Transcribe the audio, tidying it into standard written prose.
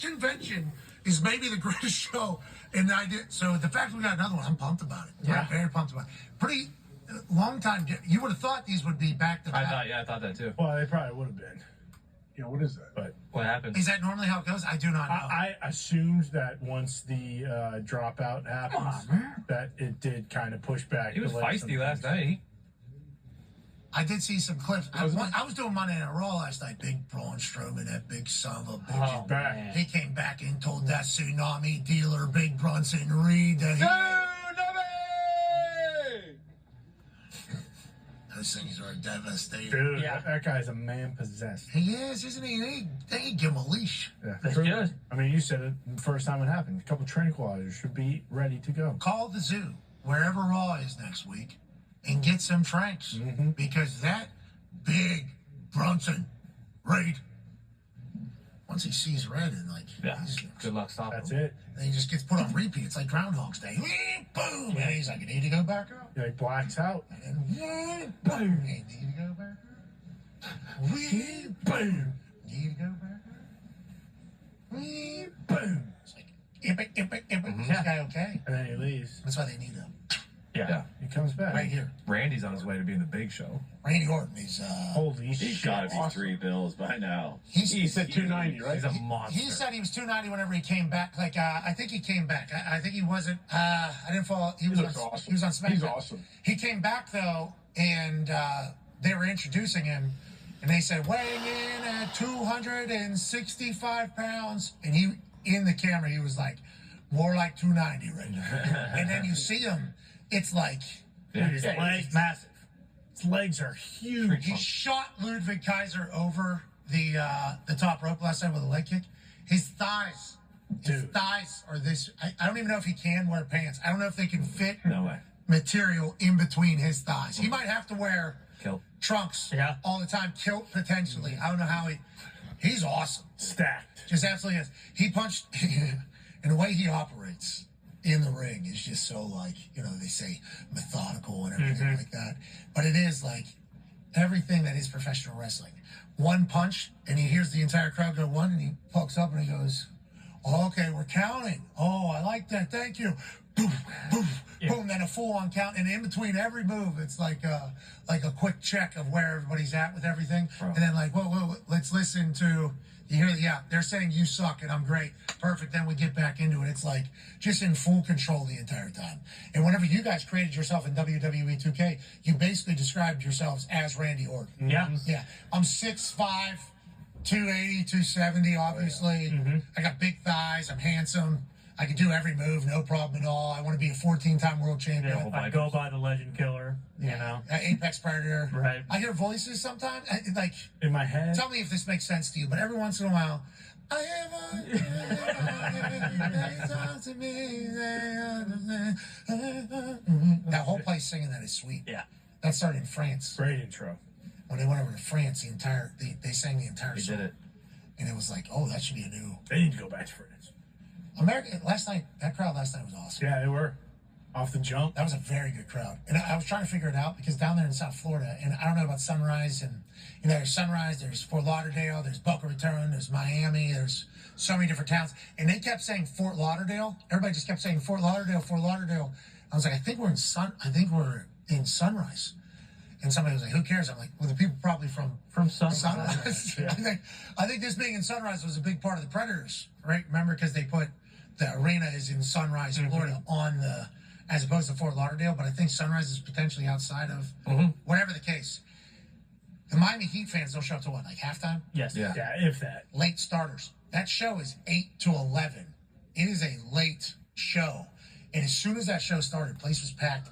convention is maybe the greatest show in the idea. So the fact we got another one, I'm pumped about it. Yeah. Very pumped about it. Pretty long time. You would have thought these would be back to back. I thought that too. Well, they probably would have been. You know, what is that? But What happened? Is that normally how it goes? I do not know. I assumed that once the dropout happens, that it did kind of push back. He was feisty last night. I did see some clips. I was doing Monday Night Raw last night. Big Braun Strowman, that big son of a bitch. Oh, back. man. He came back and told that tsunami dealer, Big Brunson Reed, that he... Those things are devastating. Dude, Yeah. that guy's a man possessed. He is, isn't he? They give him a leash. Yeah. That's good. I mean, you said it the first time it happened. A couple tranquilizers should be ready to go. Call the zoo, wherever Raw is next week, and get some tranks. Because that big Brunson Reed, once he sees red and Yeah. Good luck stopping. That's him. it. then he just gets put on repeat. It's like Groundhog's Day. Boom! And he's like, you need to go back up. He like blacks out. And boom! You need to go back up. Boom! Need to go back up. Boom! It's like, Is this guy okay? And then he leaves. That's why they need him. Yeah. He comes back. Right here. Randy's on his way to being the Big Show. Randy Orton, he's Holy He's shit. got to be $3 bills by now. He said 290, right? He's a monster. he said he was 290 whenever he came back. Like I think he came back. I think he wasn't. I didn't follow. He was looks on, awesome. He was on SmackDown. He's awesome. He came back though, and they were introducing him, and they said weighing in at 265 pounds, and he in the camera he was like more like 290 right now. And then you see him, it's like Yeah. His legs massive. His legs are huge. he shot Ludwig Kaiser over the top rope last night with a leg kick. His thighs. His Dude. thighs are this. I don't even know if he can wear pants. I don't know if they can fit No way. material in between his thighs. He might have to wear Kill. trunks Yeah. all the time, kilt potentially. I don't know how he's awesome. Stacked. Just absolutely is. He punched, and the way he operates in the ring is just so like, they say methodical and everything like that. But it is like everything that is professional wrestling. One punch, and he hears the entire crowd go one, and he pokes up and he goes, oh, okay, we're counting. Oh, I like that. Thank you. Boom, boom, boom. Then a full-on count, and in between every move, it's like a quick check of where everybody's at with everything. And then like, whoa, let's listen to. You hear, yeah, they're saying you suck and I'm great. Perfect. Then we get back into it. It's like just in full control the entire time. And whenever you guys created yourself in WWE 2K, you basically described yourselves as Randy Orton. Yeah. Yeah. I'm 6'5", 280, 270, obviously. I got big thighs. I'm handsome. I can do every move, no problem at all. I want to be a 14-time world champion. I go by the Legend Killer, you know. Apex Predator. Right. I hear voices sometimes. Like, In my head. tell me if this makes sense to you, but every once in a while, I have talk to me. That whole place singing that is sweet. Yeah. That started in France. Great intro. When they went over to France, they sang the entire He song. did it. And it was like, oh, that should be a new They need to go back to France. America. That crowd last night was awesome. Yeah, they were. Off the jump. That was a very good crowd. And I was trying to figure it out because down there in South Florida, and I don't know about Sunrise, and there's Sunrise, there's Fort Lauderdale, there's Boca Raton, there's Miami, there's so many different towns. And they kept saying Fort Lauderdale. Everybody just kept saying Fort Lauderdale, Fort Lauderdale. I was like, I think we're in Sunrise. And somebody was like, who cares? I'm like, well, the people probably from Sunrise. I think this being in Sunrise was a big part of the Predators, right? Remember, because they put the arena is in Sunrise, Florida, as opposed to Fort Lauderdale. But I think Sunrise is potentially outside of whatever the case. The Miami Heat fans don't show up to what, like halftime? Yes. Yeah. Yeah, if that. Late starters. That show is 8 to 11. It is a late show. And as soon as that show started, the place was packed.